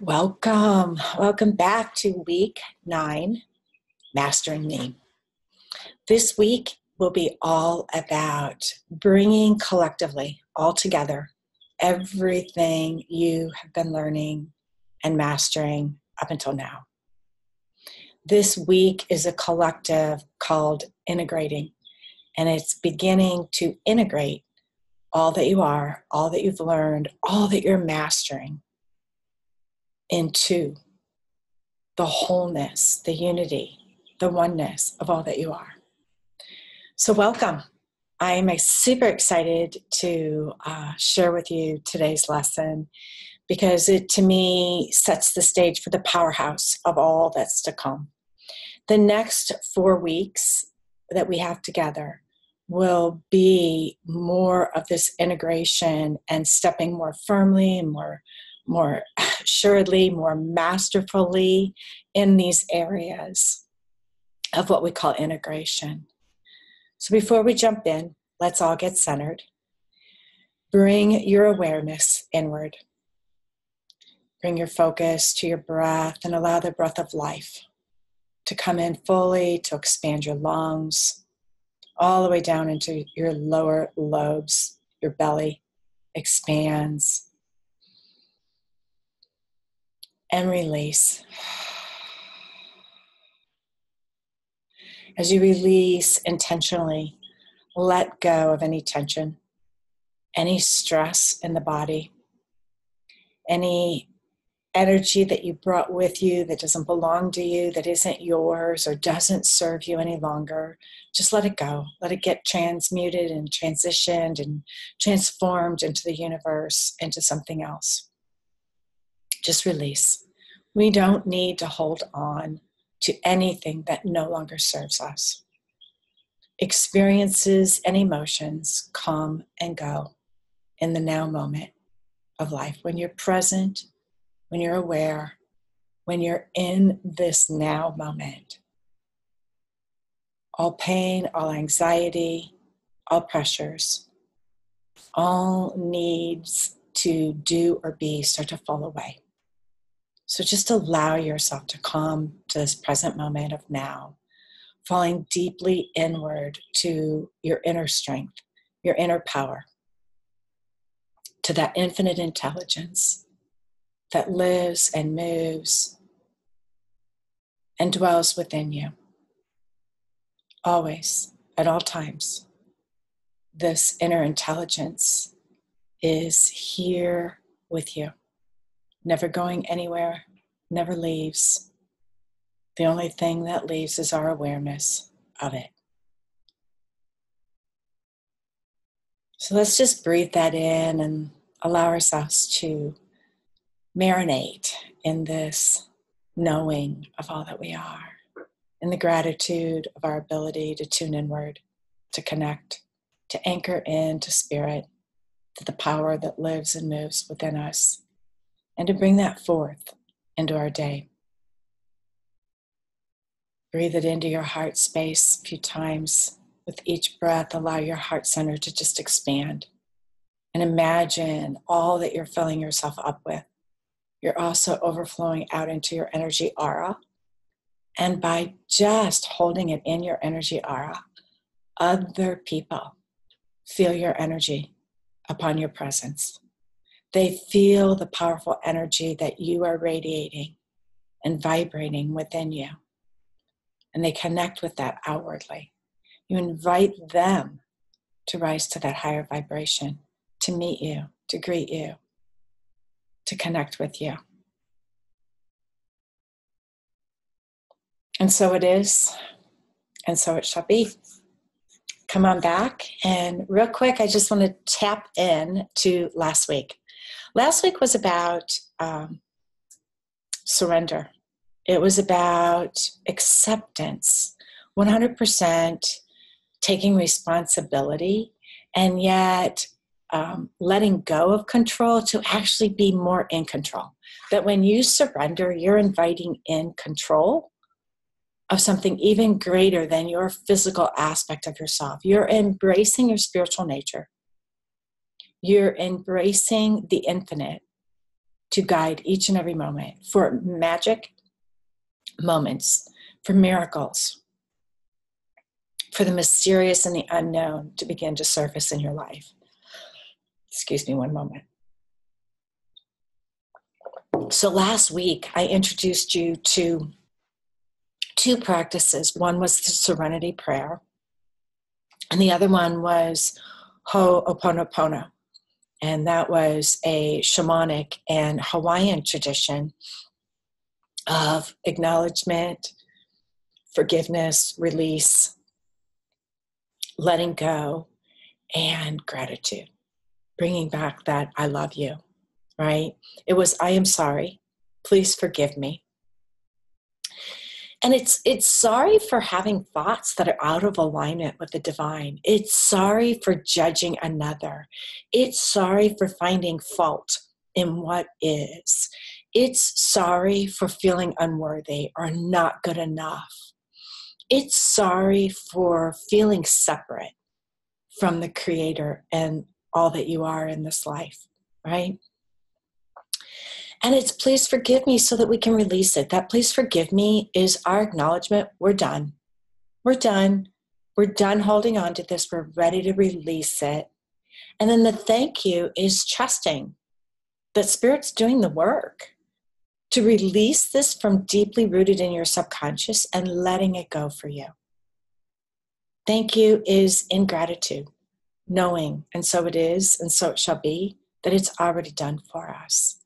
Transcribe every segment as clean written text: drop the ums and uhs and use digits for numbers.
Welcome back to week 9, Mastering Me. This week will be all about bringing collectively, all together, everything you have been learning and mastering up until now. This week is a collective called Integrating, and it's beginning to integrate all that you are, all that you've learned, all that you're mastering into the wholeness, the unity, the oneness of all that you are. So welcome. I am super excited to share with you today's lesson because it, to me, sets the stage for the powerhouse of all that's to come. The next 4 weeks that we have together will be more of this integration and stepping more firmly and more assuredly, more masterfully in these areas of what we call integration. So before we jump in, let's all get centered. Bring your awareness inward. Bring your focus to your breath and allow the breath of life to come in fully, to expand your lungs, all the way down into your lower lobes. Your belly expands. And release. As you release intentionally, let go of any tension, any stress in the body, any energy that you brought with you that doesn't belong to you, that isn't yours or doesn't serve you any longer. Just let it go. Let it get transmuted and transitioned and transformed into the universe, into something else. Just release. We don't need to hold on to anything that no longer serves us. Experiences and emotions come and go in the now moment of life. When you're present, when you're aware, when you're in this now moment, all pain, all anxiety, all pressures, all needs to do or be start to fall away. So just allow yourself to come to this present moment of now, falling deeply inward to your inner strength, your inner power, to that infinite intelligence that lives and moves and dwells within you. Always, at all times, this inner intelligence is here with you. Never going anywhere, never leaves. The only thing that leaves is our awareness of it. So let's just breathe that in and allow ourselves to marinate in this knowing of all that we are, in the gratitude of our ability to tune inward, to connect, to anchor into spirit, to the power that lives and moves within us, and to bring that forth into our day. Breathe it into your heart space a few times. With each breath, allow your heart center to just expand. And imagine all that you're filling yourself up with. You're also overflowing out into your energy aura. And by just holding it in your energy aura, other people feel your energy upon your presence. They feel the powerful energy that you are radiating and vibrating within you. And they connect with that outwardly. You invite them to rise to that higher vibration, to meet you, to greet you, to connect with you. And so it is, and so it shall be. Come on back. And real quick, I just want to tap in to last week. Last week was about surrender. It was about acceptance, 100% taking responsibility, and yet letting go of control to actually be more in control. That when you surrender, you're inviting in control of something even greater than your physical aspect of yourself. You're embracing your spiritual nature. You're embracing the infinite to guide each and every moment, for magic moments, for miracles, for the mysterious and the unknown to begin to surface in your life. Excuse me one moment. So last week, I introduced you to two practices. One was the Serenity Prayer, and the other one was Ho'oponopono. And that was a shamanic and Hawaiian tradition of acknowledgement, forgiveness, release, letting go, and gratitude. Bringing back that I love you, right? It was, I am sorry. Please forgive me. And it's sorry for having thoughts that are out of alignment with the divine. It's sorry for judging another. It's sorry for finding fault in what is. It's sorry for feeling unworthy or not good enough. It's sorry for feeling separate from the Creator and all that you are in this life, right? And it's please forgive me so that we can release it. That please forgive me is our acknowledgement. We're done. We're done. We're done holding on to this. We're ready to release it. And then the thank you is trusting that Spirit's doing the work to release this from deeply rooted in your subconscious and letting it go for you. Thank you is in gratitude, knowing, and so it is, and so it shall be, that it's already done for us.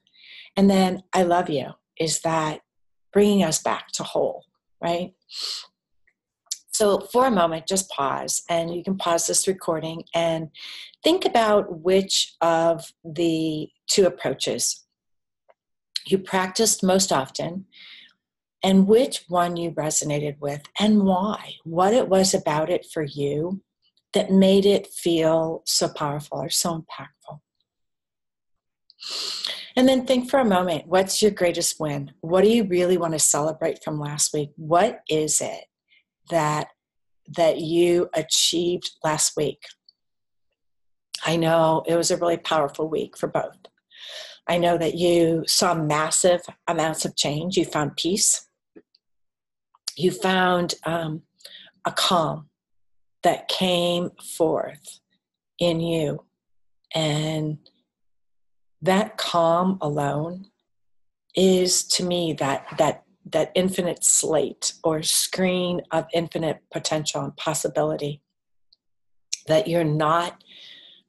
And then I love you is that bringing us back to whole, right? So for a moment, just pause, and you can pause this recording and think about which of the two approaches you practiced most often and which one you resonated with and why, what it was about it for you that made it feel so powerful or so impactful. And then think for a moment, what's your greatest win? What do you really want to celebrate from last week? What is it that you achieved last week? I know it was a really powerful week for both. I know that you saw massive amounts of change. You found peace. You found a calm that came forth in you. And that calm alone is, to me, that infinite slate or screen of infinite potential and possibility, that you're not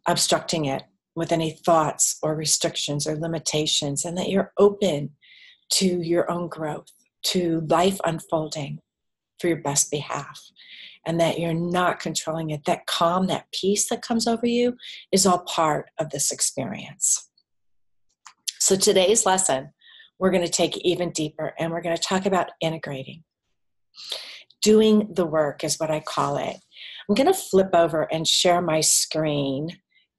obstructing it with any thoughts or restrictions or limitations, and that you're open to your own growth, to life unfolding for your best behalf, and that you're not controlling it. That calm, that peace that comes over you is all part of this experience. So today's lesson, we're going to take even deeper, and we're going to talk about integrating. Doing the work is what I call it. I'm going to flip over and share my screen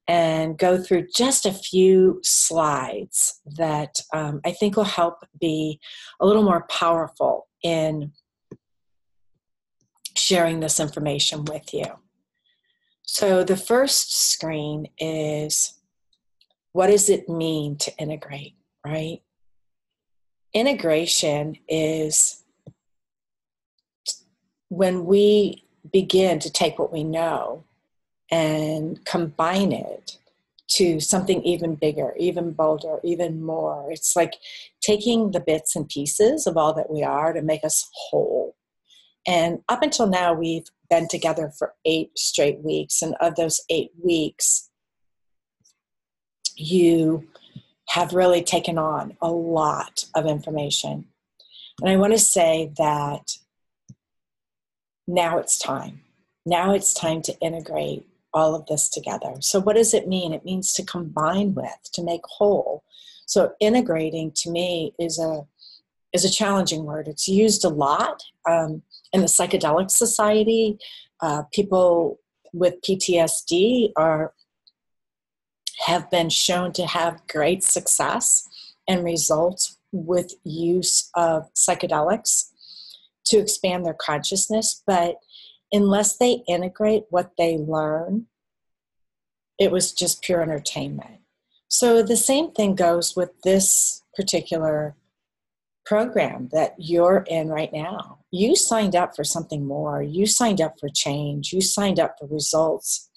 and go through just a few slides that I think will help be a little more powerful in sharing this information with you. So the first screen is, what does it mean to integrate, right? Integration is when we begin to take what we know and combine it to something even bigger, even bolder, even more. It's like taking the bits and pieces of all that we are to make us whole. And up until now, we've been together for 8 straight weeks. And of those 8 weeks, you have really taken on a lot of information. And I want to say that now it's time. Now it's time to integrate all of this together. So what does it mean? It means to combine with, to make whole. So integrating, to me, is a challenging word. It's used a lot in the psychedelic society. People with PTSD have been shown to have great success and results with use of psychedelics to expand their consciousness. But unless they integrate what they learn, it was just pure entertainment. So the same thing goes with this particular program that you're in right now. You signed up for something more. You signed up for change. You signed up for results.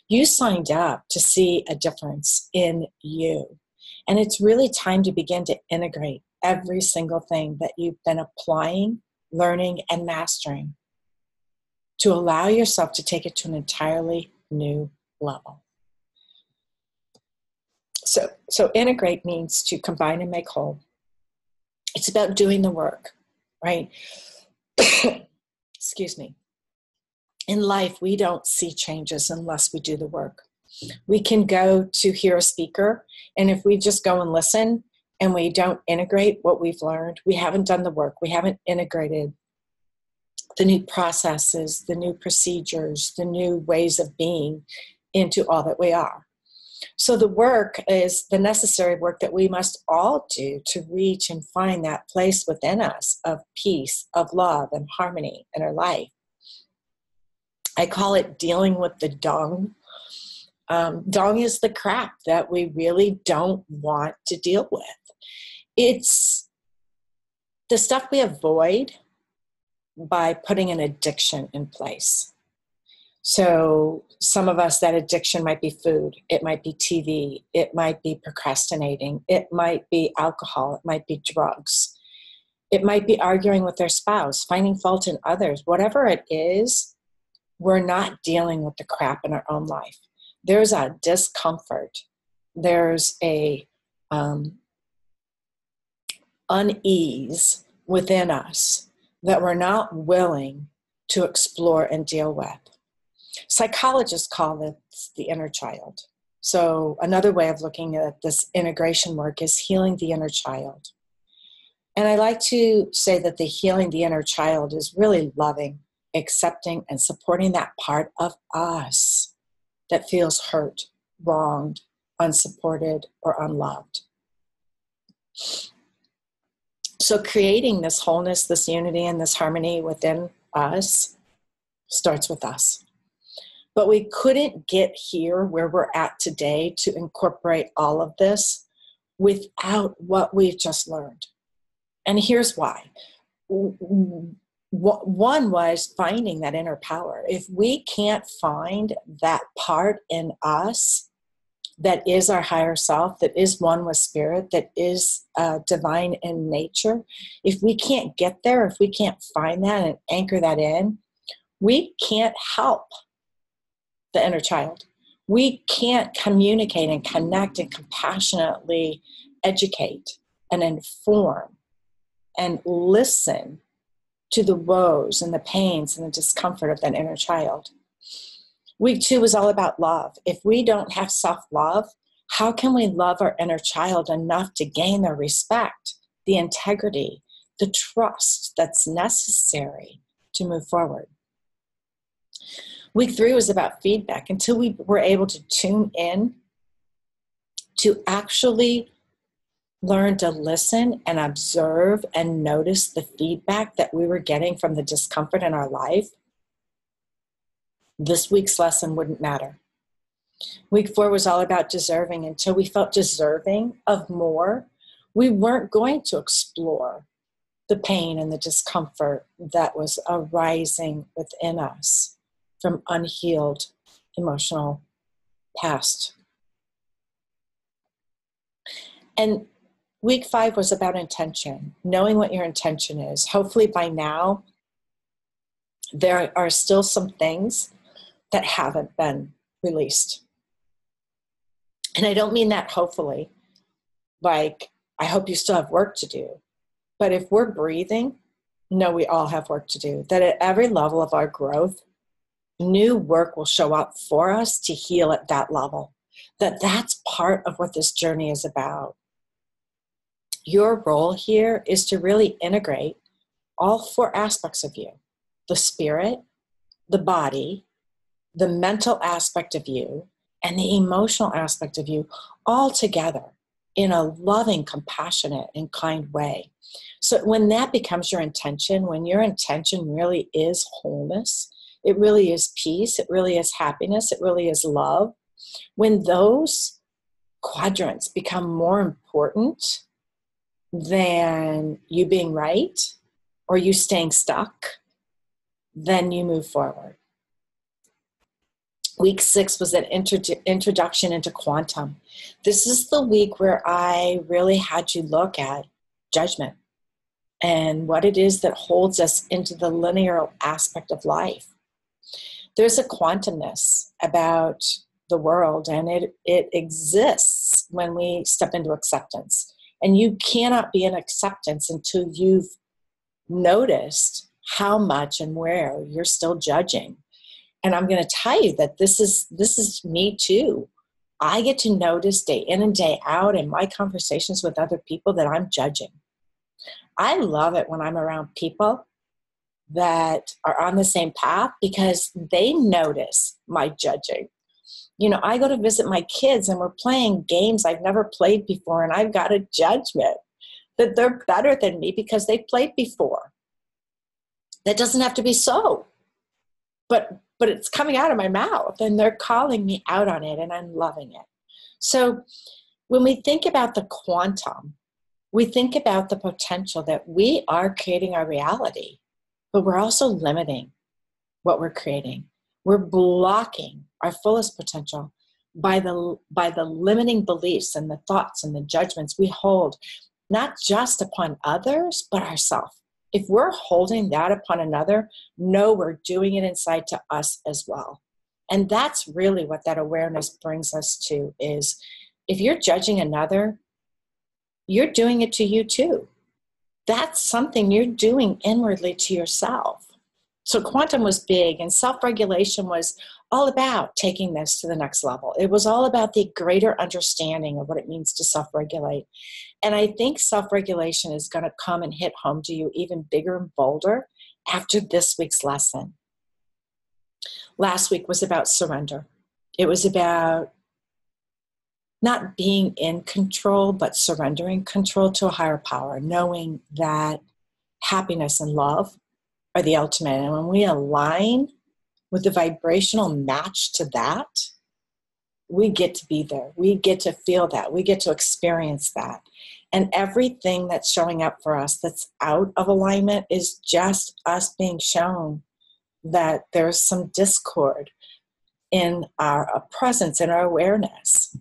You signed up to see a difference in you. And it's really time to begin to integrate every single thing that you've been applying, learning, and mastering to allow yourself to take it to an entirely new level. So integrate means to combine and make whole. It's about doing the work, right? Excuse me. In life, we don't see changes unless we do the work. We can go to hear a speaker, and if we just go and listen and we don't integrate what we've learned, we haven't done the work. We haven't integrated the new processes, the new procedures, the new ways of being into all that we are. So the work is the necessary work that we must all do to reach and find that place within us of peace, of love, and harmony in our life. I call it dealing with the dung. Dung is the crap that we really don't want to deal with. It's the stuff we avoid by putting an addiction in place. So some of us, that addiction might be food, it might be TV, it might be procrastinating, it might be alcohol, it might be drugs, it might be arguing with their spouse, finding fault in others. Whatever it is, we're not dealing with the crap in our own life. There's a discomfort. There's a unease within us that we're not willing to explore and deal with. Psychologists call this the inner child. So another way of looking at this integration work is healing the inner child. And I like to say that the healing the inner child is really loving, accepting, and supporting that part of us that feels hurt, wronged, unsupported, or unloved. So creating this wholeness, this unity, and this harmony within us starts with us. But we couldn't get here where we're at today to incorporate all of this without what we've just learned. And here's why. One was finding that inner power. If we can't find that part in us that is our higher self, that is one with spirit, that is divine in nature, if we can't get there, if we can't find that and anchor that in, we can't help the inner child. We can't communicate and connect and compassionately educate and inform and listen to the woes and the pains and the discomfort of that inner child. Week 2 was all about love. If we don't have self-love, how can we love our inner child enough to gain their respect, the integrity, the trust that's necessary to move forward? Week 3 was about feedback until we were able to tune in to actually learn to listen and observe and notice the feedback that we were getting from the discomfort in our life. This week's lesson wouldn't matter. Week 4 was all about deserving. Until we felt deserving of more, we weren't going to explore the pain and the discomfort that was arising within us from unhealed emotional past. And week 5 was about intention, knowing what your intention is. Hopefully by now, there are still some things that haven't been released. And I don't mean that hopefully, like I hope you still have work to do. But if we're breathing, no, we all have work to do. That at every level of our growth, new work will show up for us to heal at that level. That's part of what this journey is about. Your role here is to really integrate all 4 aspects of you: the spirit, the body, the mental aspect of you, and the emotional aspect of you all together in a loving, compassionate, and kind way. So when that becomes your intention, when your intention really is wholeness, it really is peace, it really is happiness, it really is love, when those quadrants become more important than you being right or you staying stuck, then you move forward. Week 6 was an introduction into quantum. This is the week where I really had you look at judgment and what it is that holds us into the linear aspect of life. There's a quantumness about the world, and it exists when we step into acceptance. And you cannot be in acceptance until you've noticed how much and where you're still judging. And I'm going to tell you that this is me too. I get to notice day in and day out in my conversations with other people that I'm judging. I love it when I'm around people that are on the same path because they notice my judging. You know, I go to visit my kids and we're playing games I've never played before, and I've got a judgment that they're better than me because they've played before. That doesn't have to be so. But it's coming out of my mouth and they're calling me out on it and I'm loving it. So when we think about the quantum, we think about the potential that we are creating our reality, but we're also limiting what we're creating. We're blocking our fullest potential by the limiting beliefs and the thoughts and the judgments we hold, not just upon others, but ourselves. If we're holding that upon another, no, we're doing it inside to us as well. And that's really what that awareness brings us to is if you're judging another, you're doing it to you too. That's something you're doing inwardly to yourself. So quantum was big, and self-regulation was all about taking this to the next level. It was all about the greater understanding of what it means to self-regulate. And I think self-regulation is going to come and hit home to you even bigger and bolder after this week's lesson. Last week was about surrender. It was about not being in control, but surrendering control to a higher power, knowing that happiness and love are the ultimate. And when we align with the vibrational match to that, we get to be there. We get to feel that. We get to experience that. And everything that's showing up for us that's out of alignment is just us being shown that there's some discord in our presence, in our awareness.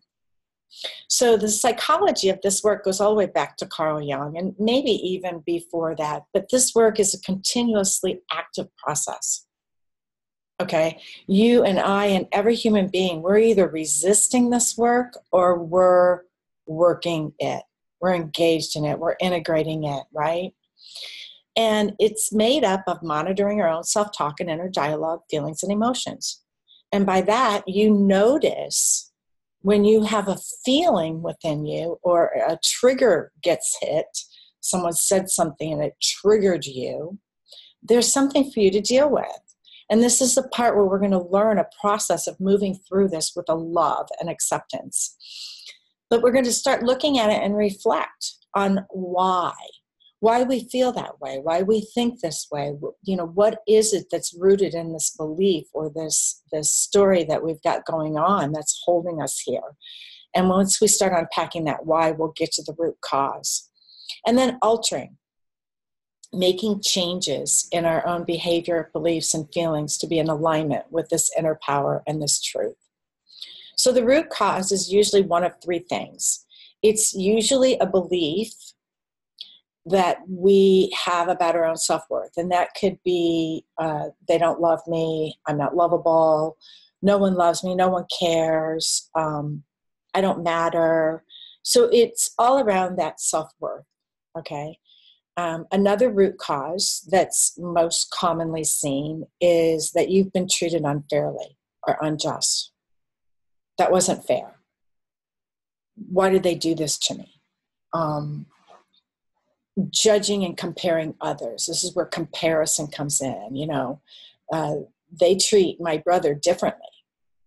So the psychology of this work goes all the way back to Carl Jung and maybe even before that. But this work is a continuously active process. Okay, you and I and every human being, we're either resisting this work or we're working it. We're engaged in it. We're integrating it, right? And it's made up of monitoring our own self-talk and inner dialogue, feelings, and emotions. And by that, you notice when you have a feeling within you or a trigger gets hit, someone said something and it triggered you, there's something for you to deal with. And this is the part where we're going to learn a process of moving through this with a love and acceptance. But we're going to start looking at it and reflect on why we feel that way, why we think this way. You know, what is it that's rooted in this belief or this story that we've got going on that's holding us here? And once we start unpacking that why, we'll get to the root cause. And then altering, making changes in our own behavior, beliefs, and feelings to be in alignment with this inner power and this truth. So the root cause is usually one of three things. It's usually a belief that we have about our own self-worth. And that could be, they don't love me, I'm not lovable, no one loves me, no one cares, I don't matter. So it's all around that self-worth, okay? Another root cause that's most commonly seen is that you've been treated unfairly or unjust. That wasn't fair. Why did they do this to me? Judging and comparing others. This is where comparison comes in. You know, they treat my brother differently.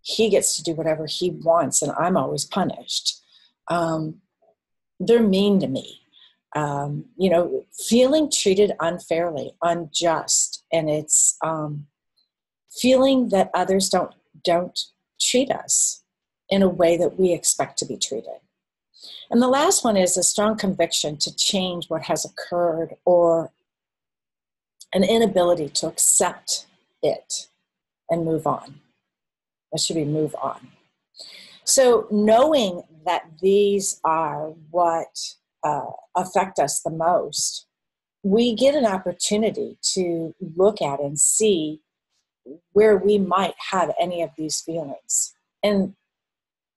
He gets to do whatever he wants, and I'm always punished. They're mean to me. You know, feeling treated unfairly, unjust, and it's feeling that others don't treat us in a way that we expect to be treated. And the last one is a strong conviction to change what has occurred, or an inability to accept it and move on. That should be move on. So knowing that these are what affect us the most, we get an opportunity to look at and see where we might have any of these feelings. And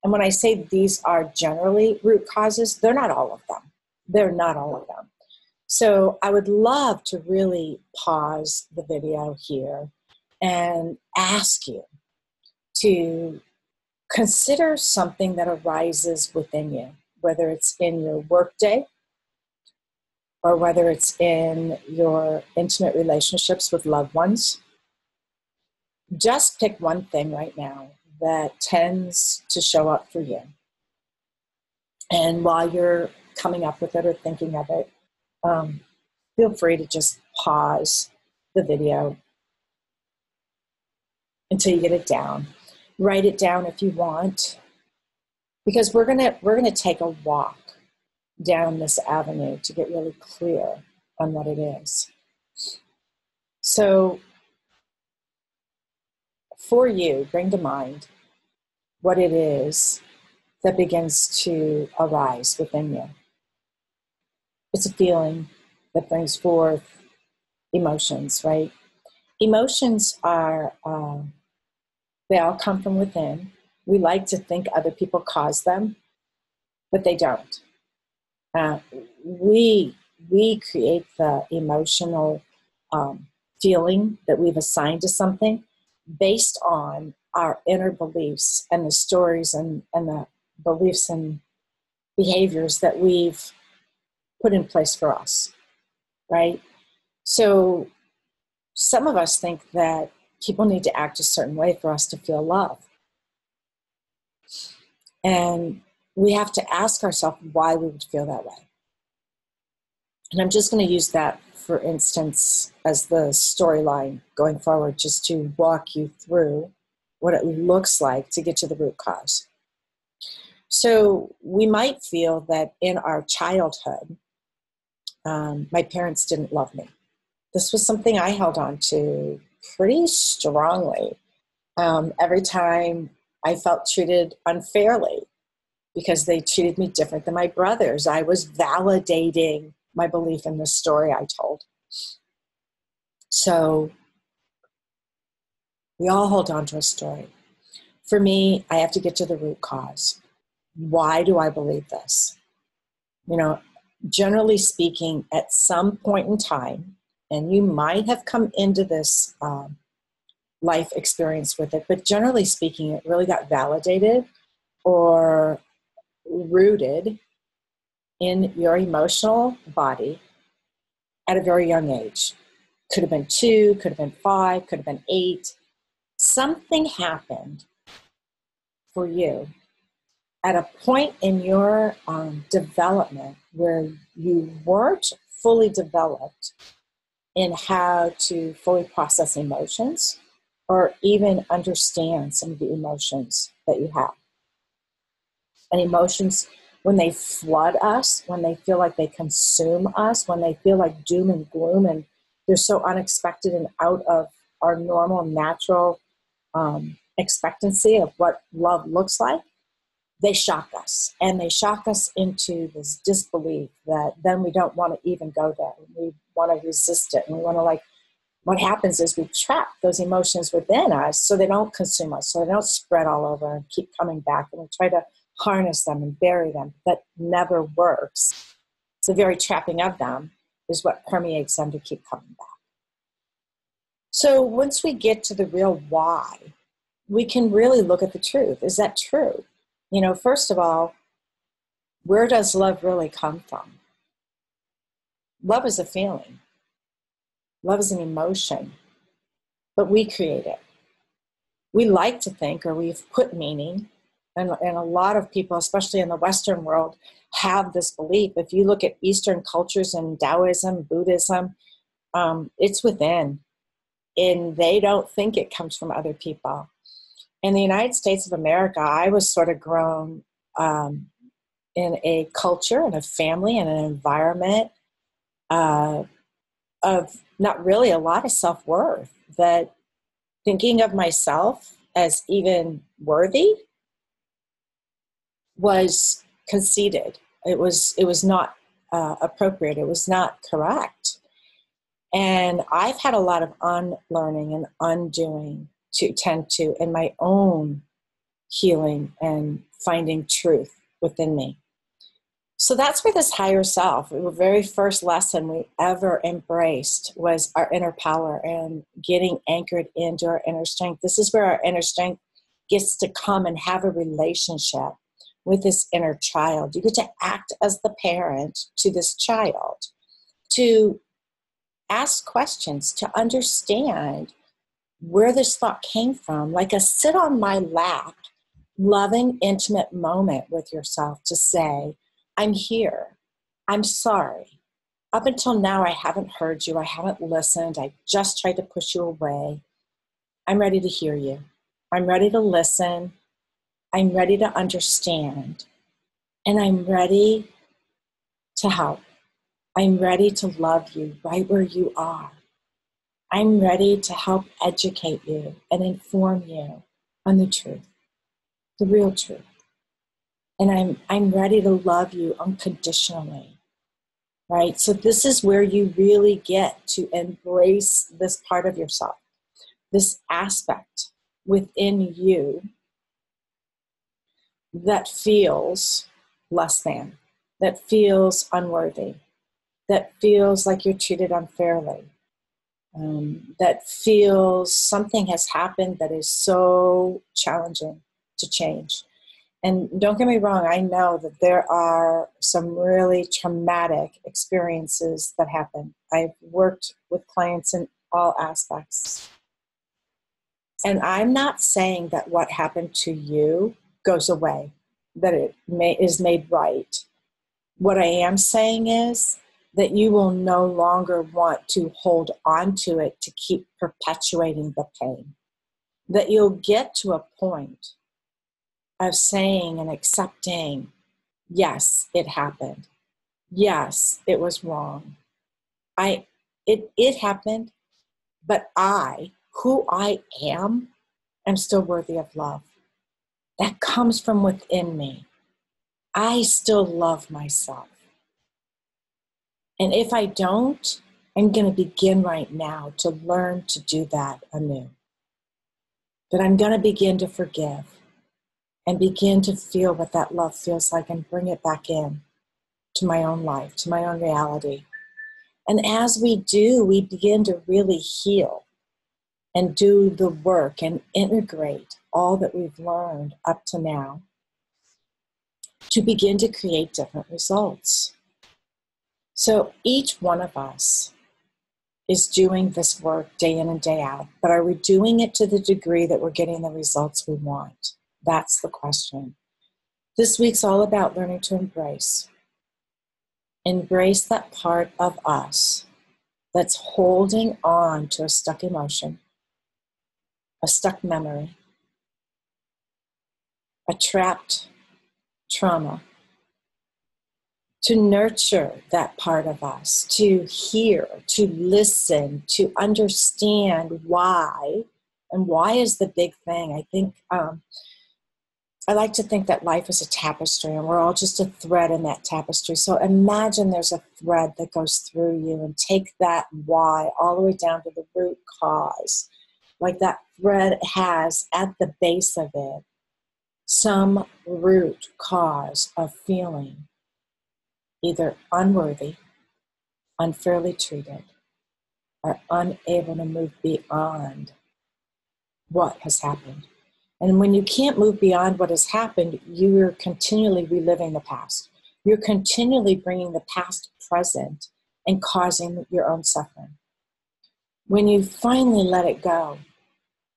when I say these are generally root causes, they're not all of them. They're not all of them. So I would love to really pause the video here and ask you to consider something that arises within you, whether it's in your workday or whether it's in your intimate relationships with loved ones. Just pick one thing right now that tends to show up for you. And while you're coming up with it or thinking of it, feel free to just pause the video until you get it down. Write it down if you want, because we're gonna take a walk down this avenue to get really clear on what it is. So for you, bring to mind what it is that begins to arise within you. It's a feeling that brings forth emotions, right? Emotions are, they all come from within. We like to think other people cause them, but they don't. We create the emotional feeling that we've assigned to something based on our inner beliefs and the stories and the beliefs and behaviors that we've put in place for us, right? So some of us think that people need to act a certain way for us to feel love. And we have to ask ourselves why we would feel that way. And I'm just going to use that, for instance, as the storyline going forward, just to walk you through what it looks like to get to the root cause. So we might feel that in our childhood, my parents didn't love me. This was something I held on to pretty strongly. Every time I felt treated unfairly because they treated me different than my brothers, I was validating my belief in the story I told. So we all hold on to a story. For me, I have to get to the root cause. Why do I believe this? You know, generally speaking, at some point in time, and you might have come into this life experience with it, but generally speaking, it really got validated or rooted in your emotional body at a very young age. Could have been 2, could have been 5, could have been 8. Something happened for you at a point in your development where you weren't fully developed in how to fully process emotions or even understand some of the emotions that you have. And emotions, when they flood us, when they feel like they consume us, when they feel like doom and gloom, and they're so unexpected and out of our normal, natural expectancy of what love looks like, they shock us. And they shock us into this disbelief that then we don't want to even go there. We want to resist it. And we want to what happens is we trap those emotions within us so they don't consume us, so they don't spread all over and keep coming back. And we try to harness them and bury them. That never works. The very trapping of them is what permeates them to keep coming back. So once we get to the real why, we can really look at the truth. Is that true? You know, first of all, where does love really come from? Love is a feeling. Love is an emotion, but we create it. We like to think, or we've put meaning, and a lot of people, especially in the Western world, have this belief. If you look at Eastern cultures and Taoism, Buddhism, it's within, and they don't think it comes from other people. In the United States of America, I was sort of grown in a culture and a family and an environment of not really a lot of self-worth, that thinking of myself as even worthy was conceited. It was not appropriate. It was not correct. And I've had a lot of unlearning and undoing to tend to in my own healing and finding truth within me. So that's where this higher self, the very first lesson we ever embraced was our inner power and getting anchored into our inner strength. This is where our inner strength gets to come and have a relationship with this inner child. You get to act as the parent to this child, to ask questions, to understand where this thought came from, like a sit on my lap, loving, intimate moment with yourself to say, I'm here. I'm sorry. Up until now, I haven't heard you. I haven't listened. I just tried to push you away. I'm ready to hear you. I'm ready to listen. I'm ready to understand. And I'm ready to help. I'm ready to love you right where you are. I'm ready to help educate you and inform you on the truth, the real truth. And I'm ready to love you unconditionally, right? So this is where you really get to embrace this part of yourself, this aspect within you that feels less than, that feels unworthy, that feels like you're treated unfairly, that feels something has happened that is so challenging to change. And don't get me wrong, I know that there are some really traumatic experiences that happen. I've worked with clients in all aspects. And I'm not saying that what happened to you goes away, that it is made right. What I am saying is that you will no longer want to hold on to it to keep perpetuating the pain. That you'll get to a point of saying and accepting, yes, it happened. Yes, it was wrong. It happened, but who I am still worthy of love. That comes from within me. I still love myself. And if I don't, I'm going to begin right now to learn to do that anew. That I'm going to begin to forgive and begin to feel what that love feels like and bring it back in to my own life, to my own reality. And as we do, we begin to really heal and do the work and integrate all that we've learned up to now to begin to create different results. So each one of us is doing this work day in and day out, but are we doing it to the degree that we're getting the results we want? That's the question. This week's all about learning to embrace. Embrace that part of us that's holding on to a stuck emotion, a stuck memory, a trapped trauma. To nurture that part of us, to hear, to listen, to understand why. And why is the big thing. I think, I like to think that life is a tapestry and we're all just a thread in that tapestry. So imagine there's a thread that goes through you and take that why all the way down to the root cause. Like that thread has at the base of it some root cause of feeling either unworthy, unfairly treated, or unable to move beyond what has happened. And when you can't move beyond what has happened, you're continually reliving the past. You're continually bringing the past present and causing your own suffering. When you finally let it go,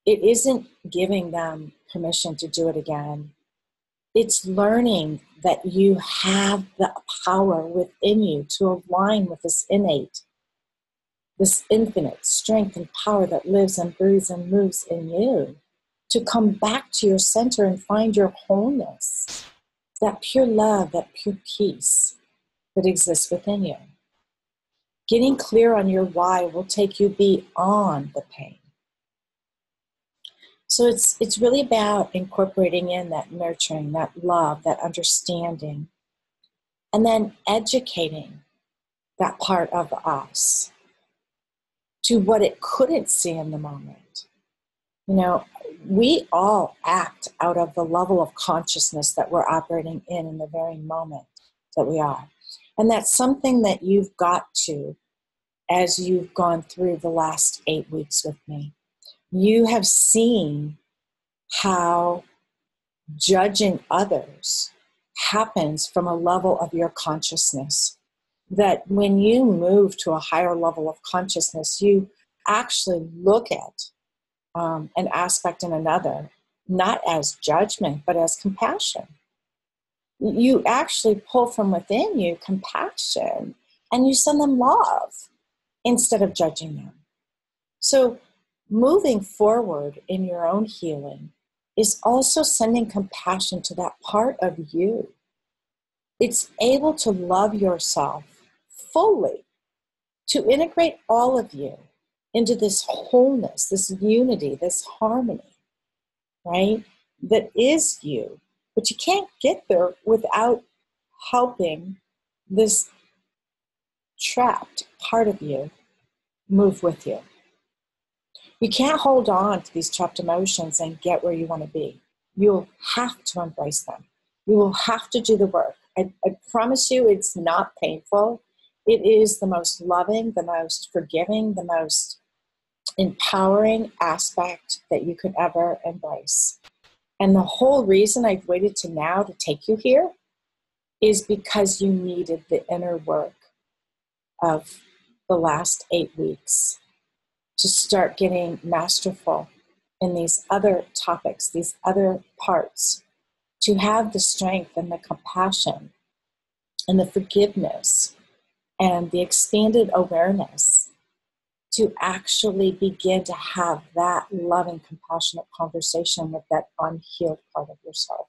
it isn't giving them permission to do it again. It's learning that you have the power within you to align with this innate, this infinite strength and power that lives and breathes and moves in you, to come back to your center and find your wholeness that pure love, that pure peace that exists within you. Getting clear on your why will take you beyond the pain. So it's really about incorporating in that nurturing, that love, that understanding, and then educating that part of us to what it couldn't see in the moment. You know, we all act out of the level of consciousness that we're operating in the very moment that we are. And that's something that you've got to, as you've gone through the last 8 weeks with me. You have seen how judging others happens from a level of your consciousness. That when you move to a higher level of consciousness, you actually look at an aspect in another, not as judgment, but as compassion. You actually pull from within you compassion, and you send them love instead of judging them. So moving forward in your own healing is also sending compassion to that part of you. It's able to love yourself fully, to integrate all of you into this wholeness, this unity, this harmony, right? That is you. But you can't get there without helping this trapped part of you move with you. You can't hold on to these trapped emotions and get where you want to be. You'll have to embrace them. You will have to do the work. I promise you it's not painful. It is the most loving, the most forgiving, the most empowering aspect that you could ever embrace. And the whole reason I've waited to now to take you here is because you needed the inner work of the last 8 weeks to start getting masterful in these other topics, these other parts, to have the strength and the compassion and the forgiveness and the expanded awareness to actually begin to have that loving, compassionate conversation with that unhealed part of yourself.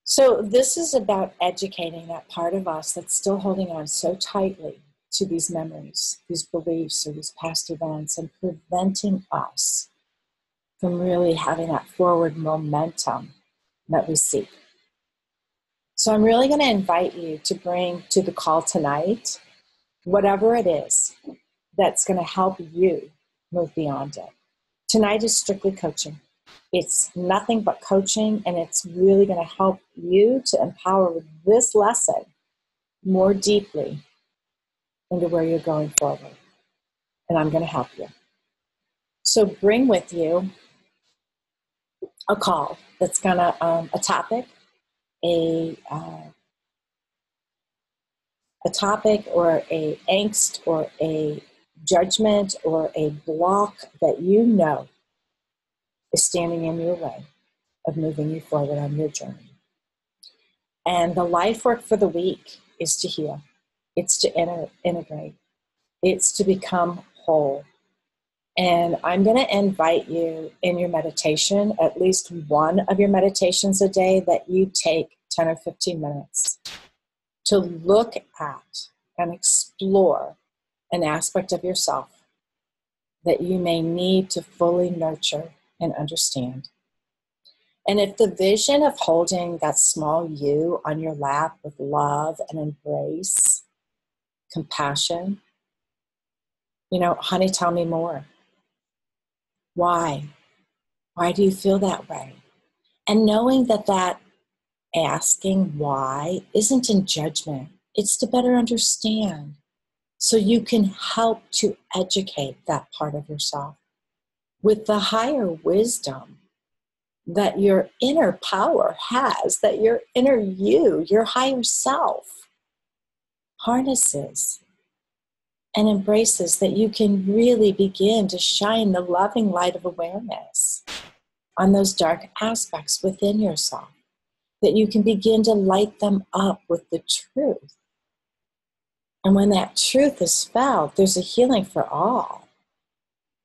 So this is about educating that part of us that's still holding on so tightly to these memories, these beliefs, or these past events, and preventing us from really having that forward momentum that we seek. So I'm really going to invite you to bring to the call tonight whatever it is that's going to help you move beyond it. Tonight is strictly coaching. It's nothing but coaching, and it's really going to help you to empower this lesson more deeply into where you're going forward. And I'm going to help you. So bring with you a call that's going to, a topic or a angst or a judgment or a block that you know is standing in your way of moving you forward on your journey. And the life work for the week is to heal. It's to integrate. It's to become whole. And I'm going to invite you in your meditation, at least one of your meditations a day, that you take 10 or 15 minutes to look at and explore an aspect of yourself that you may need to fully nurture and understand. And if the vision of holding that small you on your lap with love and embrace, compassion, honey, tell me more. Why? Why do you feel that way? And knowing that asking why isn't in judgment, it's to better understand. So you can help to educate that part of yourself with the higher wisdom that your inner power has, that your inner you, your higher self, harnesses and embraces, that you can really begin to shine the loving light of awareness on those dark aspects within yourself, that you can begin to light them up with the truth. And when that truth is felt, there's a healing for all.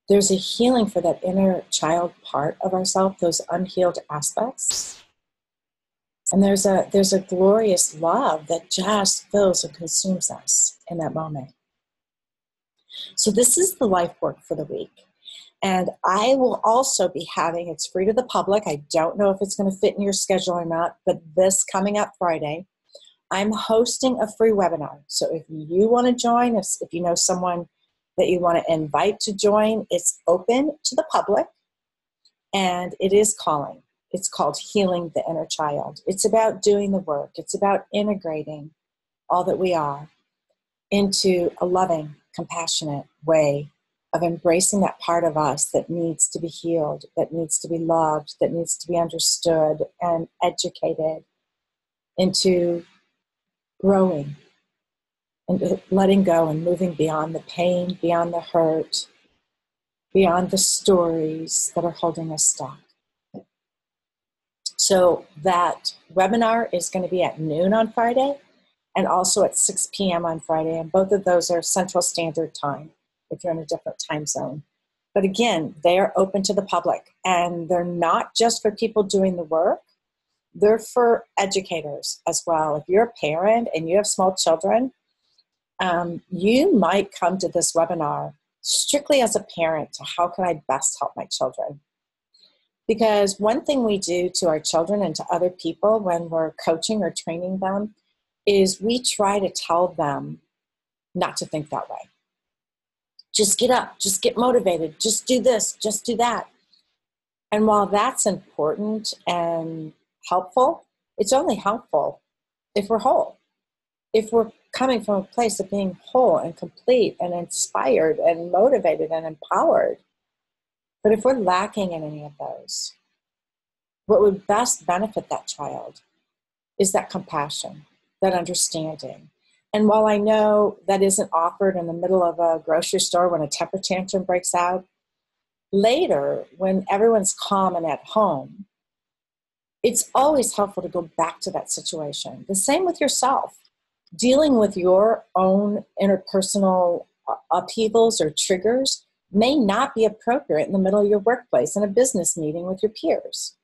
There's a healing for that inner child part of ourselves, those unhealed aspects. And there's a glorious love that just fills and consumes us in that moment. So this is the life work for the week. And I will also be having, it's free to the public. I don't know if it's going to fit in your schedule or not, but this coming up Friday, I'm hosting a free webinar. So if you want to join, if you know someone that you want to invite to join, it's open to the public and it is calling. It's called Healing the Inner Child. It's about doing the work. It's about integrating all that we are into a loving, compassionate way of embracing that part of us that needs to be healed, that needs to be loved, that needs to be understood and educated, into growing and letting go and moving beyond the pain, beyond the hurt, beyond the stories that are holding us stuck. So that webinar is going to be at noon on Friday and also at 6 p.m. on Friday. And both of those are Central Standard Time if you're in a different time zone. But again, they are open to the public and they're not just for people doing the work. They're for educators as well. If you're a parent and you have small children, you might come to this webinar strictly as a parent to how can I best help my children? Because one thing we do to our children and to other people when we're coaching or training them is we try to tell them not to think that way. Just get up, just get motivated, just do this, just do that. And while that's important and helpful, it's only helpful if we're whole. If we're coming from a place of being whole and complete and inspired and motivated and empowered. But if we're lacking in any of those, what would best benefit that child is that compassion, that understanding. And while I know that isn't offered in the middle of a grocery store when a temper tantrum breaks out, later, when everyone's calm and at home, it's always helpful to go back to that situation. The same with yourself. Dealing with your own interpersonal upheavals or triggers may not be appropriate in the middle of your workplace in a business meeting with your peers.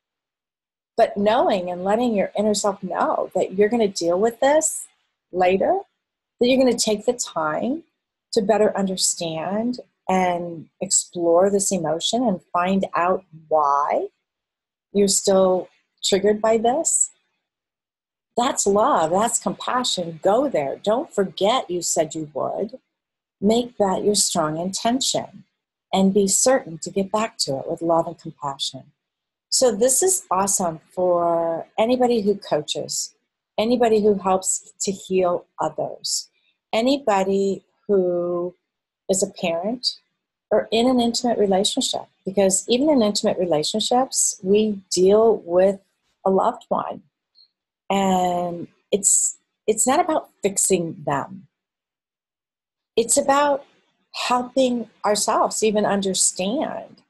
But knowing and letting your inner self know that you're going to deal with this later, that you're going to take the time to better understand and explore this emotion and find out why you're still triggered by this. That's love. That's compassion. Go there. Don't forget you said you would. Make that your strong intention and be certain to get back to it with love and compassion. So this is awesome for anybody who coaches, anybody who helps to heal others, anybody who is a parent or in an intimate relationship. Because even in intimate relationships, we deal with a loved one. And it's not about fixing them. It's about helping ourselves even understand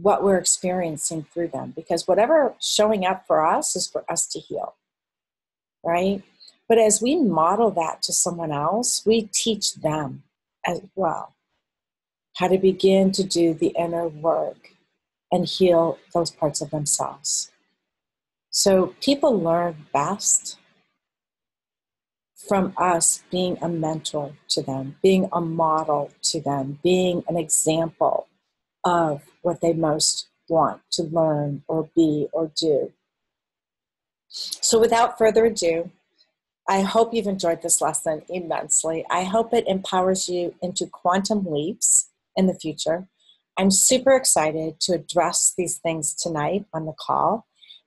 what we're experiencing through them. Because whatever showing up for us is for us to heal, right? But as we model that to someone else, we teach them as well how to begin to do the inner work and heal those parts of themselves. So people learn best from us being a mentor to them, being a model to them, being an example of what they most want to learn or be or do. So without further ado, I hope you've enjoyed this lesson immensely. I hope it empowers you into quantum leaps in the future. I'm super excited to address these things tonight on the call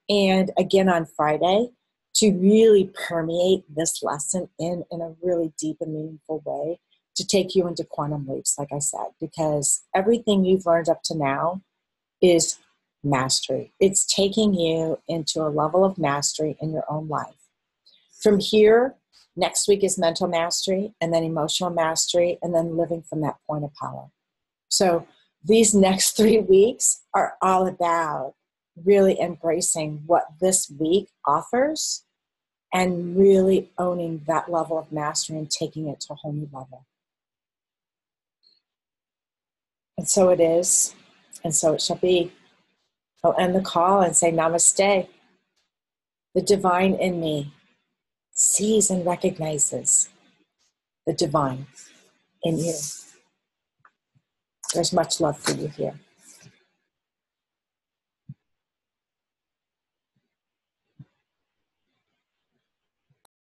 and again on Friday to really permeate this lesson in a really deep and meaningful way to take you into quantum leaps, like I said, because everything you've learned up to now is mastery. It's taking you into a level of mastery in your own life. From here, next week is mental mastery, and then emotional mastery, and then living from that point of power. So these next 3 weeks are all about really embracing what this week offers and really owning that level of mastery and taking it to a whole new level. And so it is, and so it shall be. I'll end the call and say namaste. The divine in me sees and recognizes the divine in you. There's much love for you here.